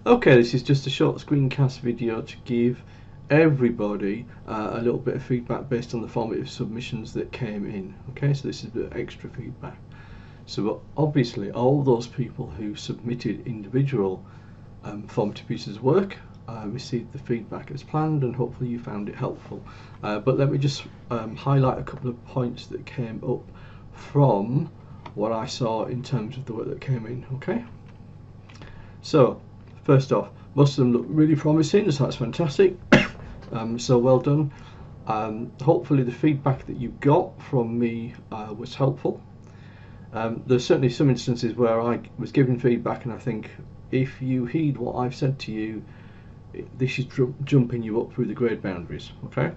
Okay, this is just a short screencast video to give everybody a little bit of feedback based on the formative submissions that came in. Okay, so this is the extra feedback. So obviously all those people who submitted individual formative pieces of work received the feedback as planned, and hopefully you found it helpful. But let me just highlight a couple of points that came up from what I saw in terms of the work that came in. Okay, so first off, most of them look really promising, so that's fantastic. So well done. Hopefully the feedback that you got from me was helpful. There's certainly some instances where I was given feedback and I think if you heed what I've said to you, this is jumping you up through the grade boundaries. Okay.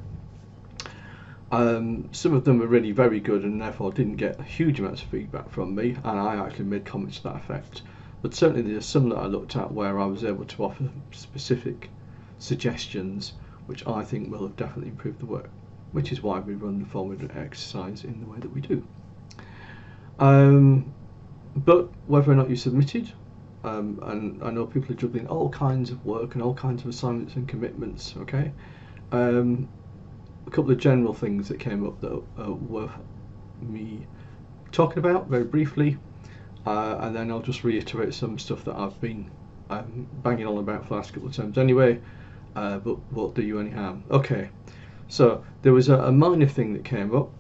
Some of them were really very good and therefore didn't get huge amounts of feedback from me, and I actually made comments to that effect. But certainly there's some that I looked at where I was able to offer specific suggestions which I think will have definitely improved the work, which is why we run the formative exercise in the way that we do. But whether or not you submitted, and I know people are juggling all kinds of work and all kinds of assignments and commitments, okay? A couple of general things that came up that are worth me talking about very briefly. And then I'll just reiterate some stuff that I've been banging on about for the last couple of terms anyway, but won't do you any harm. Okay, so there was a minor thing that came up,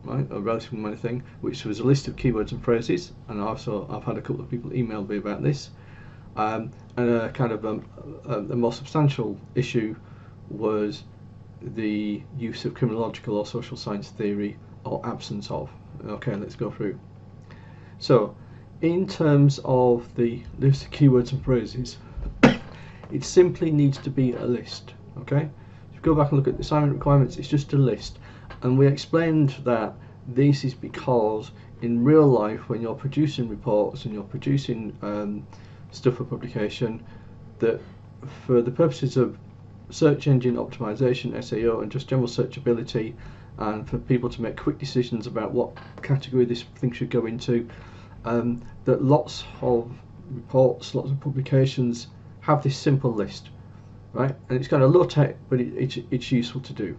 right, a relatively minor thing, which was a list of keywords and phrases, and I've had a couple of people email me about this, and a kind of a more substantial issue was the use of criminological or social science theory or absence of. Okay, let's go through. So, in terms of the list of keywords and phrases, it simply needs to be a list. Okay, if you go back and look at the assignment requirements, it's just a list, and we explained that this is because in real life, when you're producing reports and you're producing stuff for publication, that for the purposes of search engine optimization, SEO, and just general searchability, and for people to make quick decisions about what category this thing should go into, that lots of reports, lots of publications have this simple list, right? And it's kind of low tech, but it's useful to do.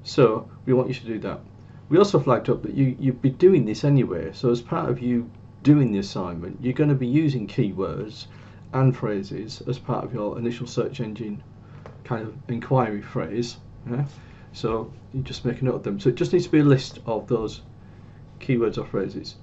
So we want you to do that. We also flagged up that you'd be doing this anyway, so as part of you doing the assignment, you're going to be using keywords and phrases as part of your initial search engine kind of inquiry phrase. Yeah? So you just make a note of them. So it just needs to be a list of those keywords or phrases.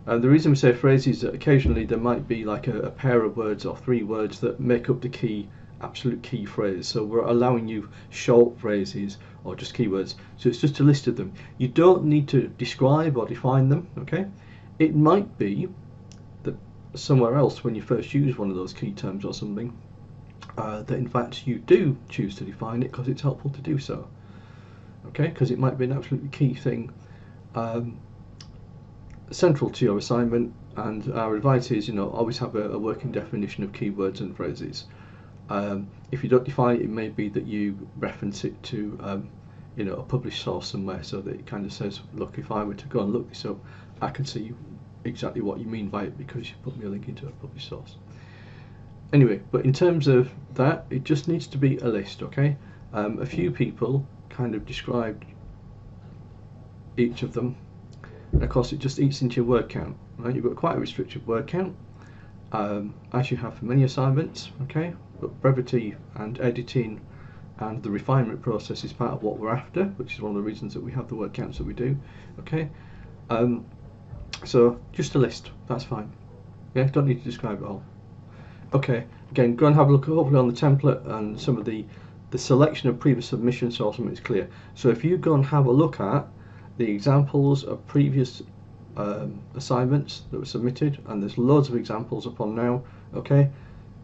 And the reason we say phrases is that occasionally there might be like a pair of words or three words that make up the absolute key phrase. So we're allowing you short phrases or just keywords. So it's just a list of them. You don't need to describe or define them, okay? It might be that somewhere else when you first use one of those key terms or something, that in fact you do choose to define it because it's helpful to do so. Okay, because it might be an absolutely key thing central to your assignment, and our advice is, always have a working definition of keywords and phrases. If you don't define it, it may be that you reference it to a published source somewhere, so that it kind of says, look, if I were to go and look this up, I can see exactly what you mean by it because you put me a link into a published source. Anyway, but in terms of that, it just needs to be a list, okay? A few people kind of described each of them, and of course it just eats into your word count, right? You've got quite a restricted word count, as you have for many assignments, okay? But brevity and editing and the refinement process is part of what we're after, which is one of the reasons that we have the word counts that we do, okay? So just a list, that's fine. Yeah, don't need to describe it all. Okay, again, go and have a look hopefully on the template and some of the selection of previous submissions so something is clear. So if you go and have a look at the examples of previous assignments that were submitted, and there's loads of examples up on now, okay,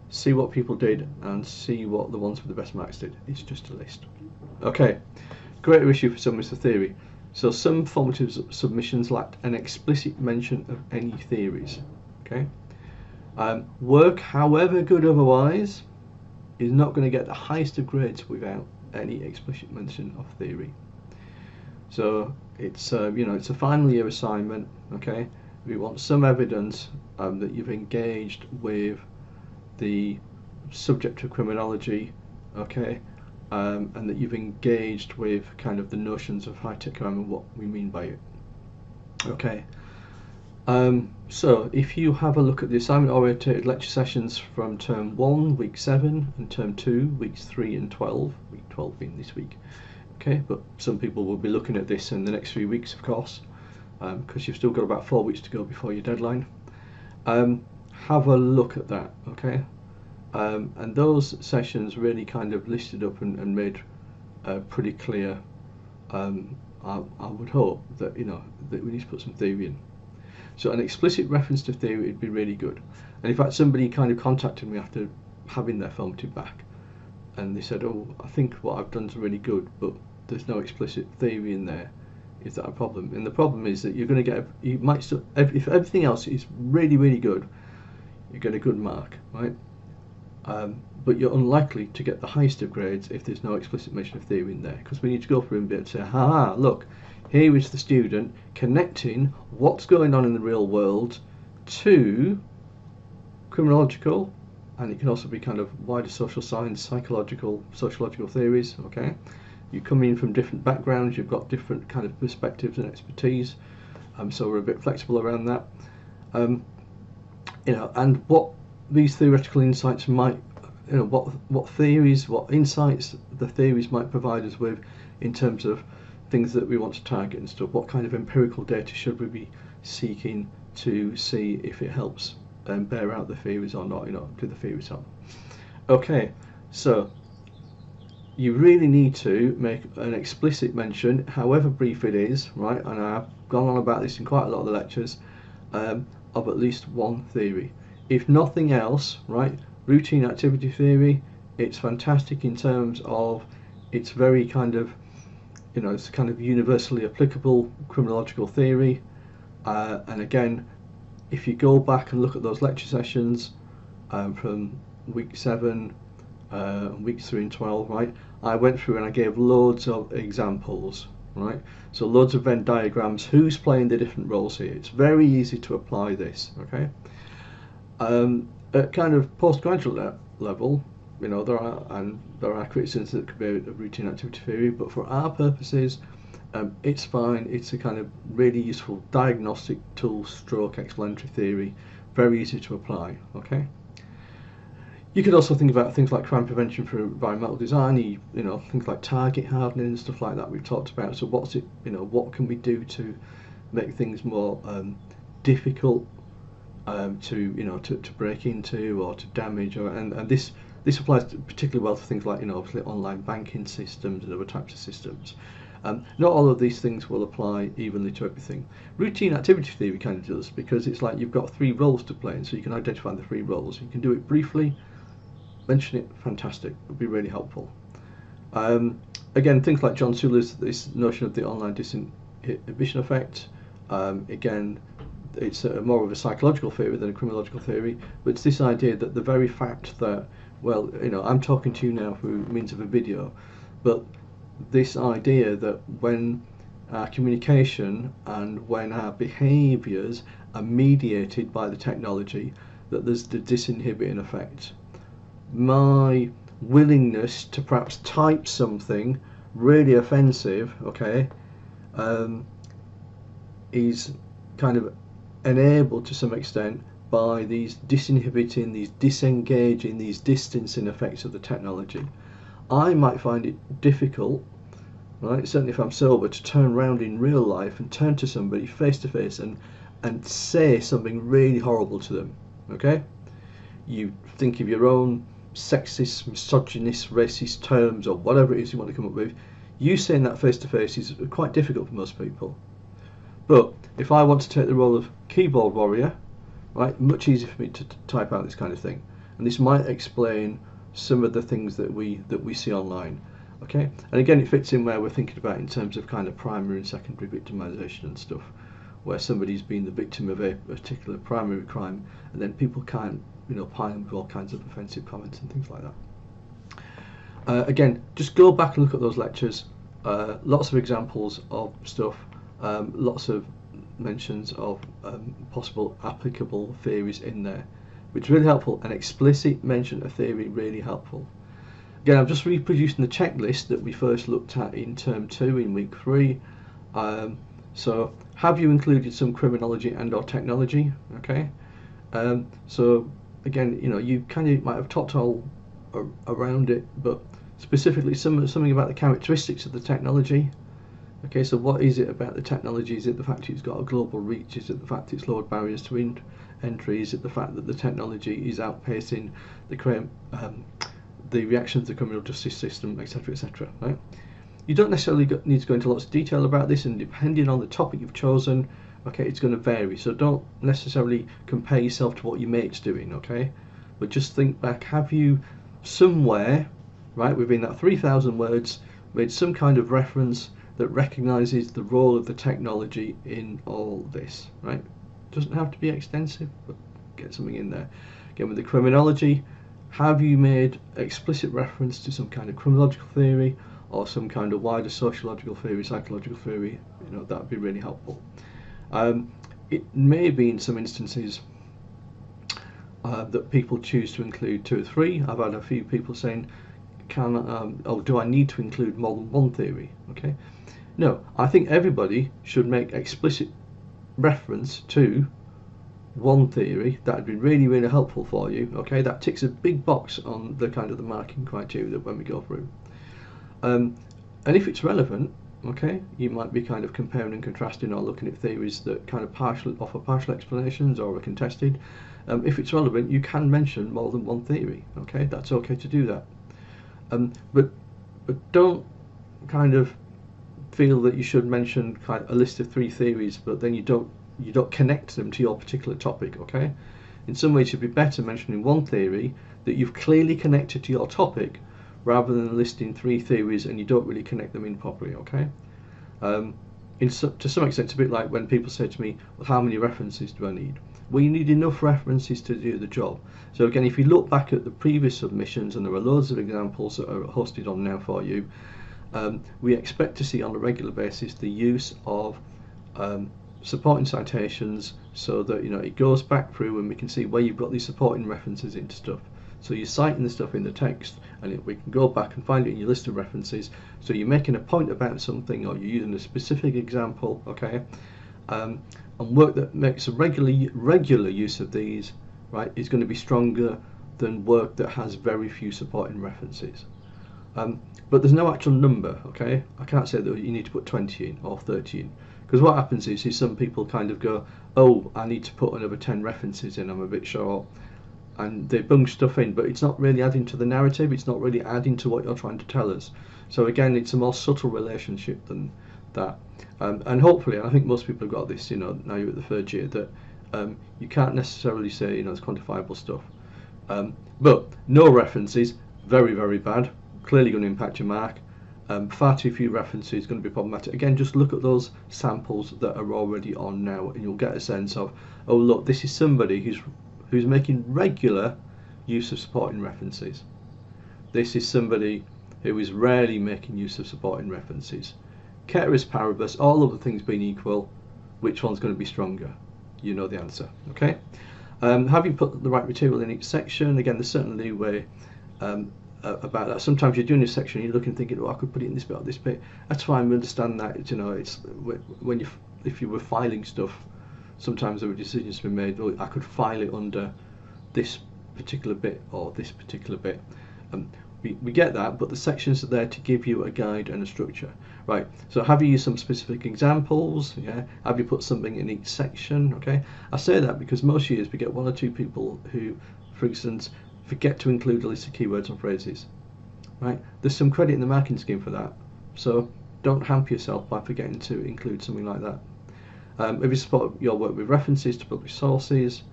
see what people did and see what the ones with the best marks did. It's just a list. Okay, greater issue for some is the theory. So some formative submissions lacked an explicit mention of any theories, okay. Work, however good otherwise, is not going to get the highest of grades without any explicit mention of theory. So it's it's a final year assignment. Okay, we want some evidence that you've engaged with the subject of criminology, okay, and that you've engaged with kind of the notions of high-tech crime and what we mean by it. Okay. So if you have a look at the assignment-oriented lecture sessions from term 1, week 7, and term 2, weeks 3 and 12, week 12 being this week, okay, but some people will be looking at this in the next 3 weeks, of course, because you've still got about 4 weeks to go before your deadline. Have a look at that, okay, and those sessions really kind of listed up and made pretty clear, I would hope, that that we need to put some theory in. So an explicit reference to theory would be really good. And in fact, somebody kind of contacted me after having their formative back, and they said, "Oh, I think what I've done is really good, but there's no explicit theory in there. Is that a problem?" And the problem is that you're going to you might still, if everything else is really, really good, you get a good mark, right? But you're unlikely to get the highest of grades if there's no explicit mention of theory in there, because we need to go through and be able to say, "Ha, look, here is the student connecting what's going on in the real world to criminological," and it can also be kind of wider social science, sociological theories, okay? You come in from different backgrounds, you've got different kind of perspectives and expertise, so we're a bit flexible around that. And what these theoretical insights might, what theories, what insights the theories might provide us with in terms of things that we want to target and stuff. What kind of empirical data should we be seeking to see if it helps bear out the theories or not? Do the theories help? Okay, so you really need to make an explicit mention, however brief it is, right? And I've gone on about this in quite a lot of the lectures, of at least one theory. If nothing else, right, routine activity theory, it's fantastic in terms of it's very kind of, it's kind of universally applicable criminological theory. And again, if you go back and look at those lecture sessions from week 7, weeks 3 and 12, right, I went through and I gave loads of examples, right? So loads of Venn diagrams, who's playing the different roles here. It's very easy to apply this, okay? At kind of postgraduate level, there are criticisms that could be a routine activity theory, but for our purposes, it's fine. It's a kind of really useful diagnostic tool stroke explanatory theory, very easy to apply, okay? You could also think about things like crime prevention through environmental design, things like target hardening and stuff like that we've talked about. So what can we do to make things more difficult to break into or to damage, and this applies particularly well to things like obviously online banking systems and other types of systems. Not all of these things will apply evenly to everything. Routine activity theory kind of does, because it's like you've got 3 roles to play, and so you can identify the 3 roles. You can do it briefly, mention it, fantastic, it would be really helpful. Again, things like John Seula's this notion of the online disinhibition effect, again, it's more of a psychological theory than a criminological theory, but it's this idea that the very fact that, well, I'm talking to you now through means of a video, but this idea that when our communication and when our behaviours are mediated by the technology, that there's the disinhibiting effect. My willingness to perhaps type something really offensive, okay, is kind of enabled to some extent by these disinhibiting, these disengaging, these distancing effects of the technology. I might find it difficult, right, certainly if I'm sober, to turn around in real life and turn to somebody face to face and say something really horrible to them, okay? You think of your own sexist, misogynist, racist terms or whatever it is you want to come up with. You saying that face to face is quite difficult for most people. But if I want to take the role of keyboard warrior, right, much easier for me to type out this kind of thing, and this might explain some of the things that we see online, okay? And again, it fits in where we're thinking about in terms of kind of primary and secondary victimization and stuff, where somebody's been the victim of a particular primary crime, and then people can't, pile them with all kinds of offensive comments and things like that. Again, just go back and look at those lectures. Lots of examples of stuff, lots of mentions of possible applicable theories in there, which is really helpful. An explicit mention of theory, really helpful. Again, I'm just reproducing the checklist that we first looked at in term 2 in week 3. So have you included some criminology and or technology? Okay. So again, you kind of might have talked all around it, but specifically something about the characteristics of the technology. Okay, so what is it about the technology? Is it the fact it's got a global reach? Is it the fact it's lowered barriers to entry? Is it the fact that the technology is outpacing the reaction of the criminal justice system, etc., etc., right? You don't necessarily need to go into lots of detail about this, and depending on the topic you've chosen, okay, it's going to vary. So don't necessarily compare yourself to what your mate's doing, okay? But just think back, have you somewhere, right, within that 3,000 words, made some kind of reference that recognises the role of the technology in all this, right? Doesn't have to be extensive, but get something in there. Again, with the criminology, have you made explicit reference to some kind of criminological theory or some kind of wider sociological theory, psychological theory? That would be really helpful. It may be in some instances that people choose to include 2 or 3. I've had a few people saying, do I need to include more than one theory? Okay, no, I think everybody should make explicit reference to one theory. That would be really, really helpful for you. Okay, that ticks a big box on the kind of the marking criteria that when we go through. And if it's relevant, okay, you might be kind of comparing and contrasting or looking at theories that kind of offer partial explanations or are contested. If it's relevant, you can mention more than one theory. Okay, that's okay to do that. But don't kind of feel that you should mention kind of a list of 3 theories, but then you don't connect them to your particular topic. Okay, in some ways, it'd be better mentioning one theory that you've clearly connected to your topic, rather than listing 3 theories and you don't really connect them in properly. Okay, to some extent, it's a bit like when people say to me, well, how many references do I need? Well, you need enough references to do the job. So again, if you look back at the previous submissions, and there are loads of examples that are hosted on now for you, we expect to see on a regular basis the use of supporting citations, so that it goes back through and we can see where you've got these supporting references into stuff. So you're citing the stuff in the text, and we can go back and find it in your list of references. So you're making a point about something, or you're using a specific example, okay? And work that makes a regular use of these, right, is going to be stronger than work that has very few supporting references. But there's no actual number, okay? I can't say that you need to put 20 in or 30 in, because what happens is some people kind of go, oh, I need to put another 10 references in, I'm a bit short, and they bung stuff in, but it's not really adding to the narrative, it's not really adding to what you're trying to tell us. So again, it's a more subtle relationship than that. And hopefully, I think most people have got this, now you're at the 3rd year, that you can't necessarily say, it's quantifiable stuff. But no references, very, very bad, clearly going to impact your mark. Far too few references, going to be problematic. Again, just look at those samples that are already on now, and you'll get a sense of, oh look, this is somebody who's making regular use of supporting references. This is somebody who is rarely making use of supporting references. Ceteris paribus, all other things being equal, which one's going to be stronger? You know the answer, okay? Have you put the right material in each section? Again, there's certainly a way about that. Sometimes you're doing a section, you're looking, thinking, oh, I could put it in this bit or this bit. That's fine, we understand that. It's when if you were filing stuff, sometimes there were decisions to be made, oh, I could file it under this particular bit or this particular bit. We get that, but the sections are there to give you a guide and a structure. Right, so have you used some specific examples? Yeah, have you put something in each section? Okay, I say that because most years we get 1 or 2 people who, for instance, forget to include a list of keywords and phrases. Right, there's some credit in the marking scheme for that, so don't hamper yourself by forgetting to include something like that. If you support your work with references to published sources,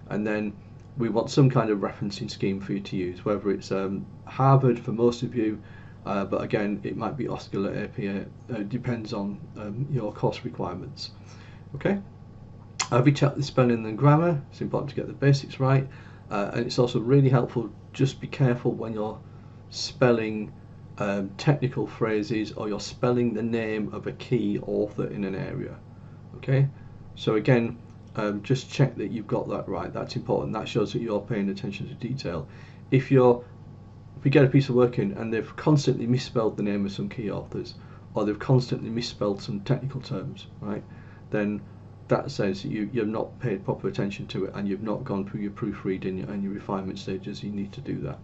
and then we want some kind of referencing scheme for you to use, whether it's Harvard for most of you, but again, it might be Oscar APA, depends on your course requirements. Okay, have you checked the spelling and grammar? It's important to get the basics right, and it's also really helpful, just be careful when you're spelling technical phrases, or you're spelling the name of a key author in an area. Okay, so again, just check that you've got that right. That's important. That shows that you're paying attention to detail. If you get a piece of work in and they've constantly misspelled the name of some key authors, or they've constantly misspelled some technical terms, right, then that says you've not paid proper attention to it, and you've not gone through your proofreading and your refinement stages. You need to do that.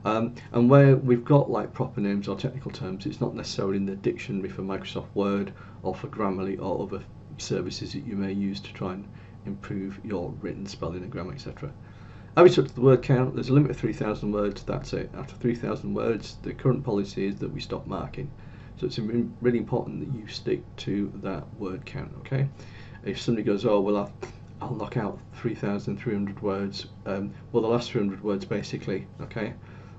And where we've got like proper names or technical terms, it's not necessarily in the dictionary for Microsoft Word or for Grammarly or other services that you may use to try and improve your written spelling and grammar, etc. Have we touched the word count? There's a limit of 3,000 words. That's it. After 3,000 words, the current policy is that we stop marking. So it's really important that you stick to that word count. Okay. If somebody goes, oh well, I'll knock out 3,300 words. Well, the last 300 words basically. Okay.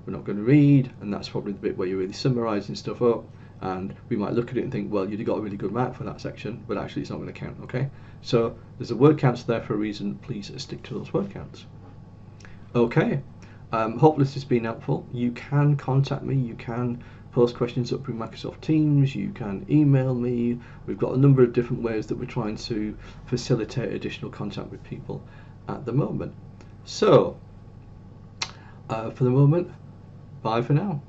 We're not going to read, and that's probably the bit where you're really summarising stuff up, and we might look at it and think, well, you've got a really good mark for that section, but actually it's not going to count. Okay, so there's a word counts there for a reason. Please stick to those word counts. Okay, hope this has been helpful. You can contact me, you can post questions up through Microsoft Teams, you can email me. We've got a number of different ways that we're trying to facilitate additional contact with people at the moment. So for the moment, bye for now.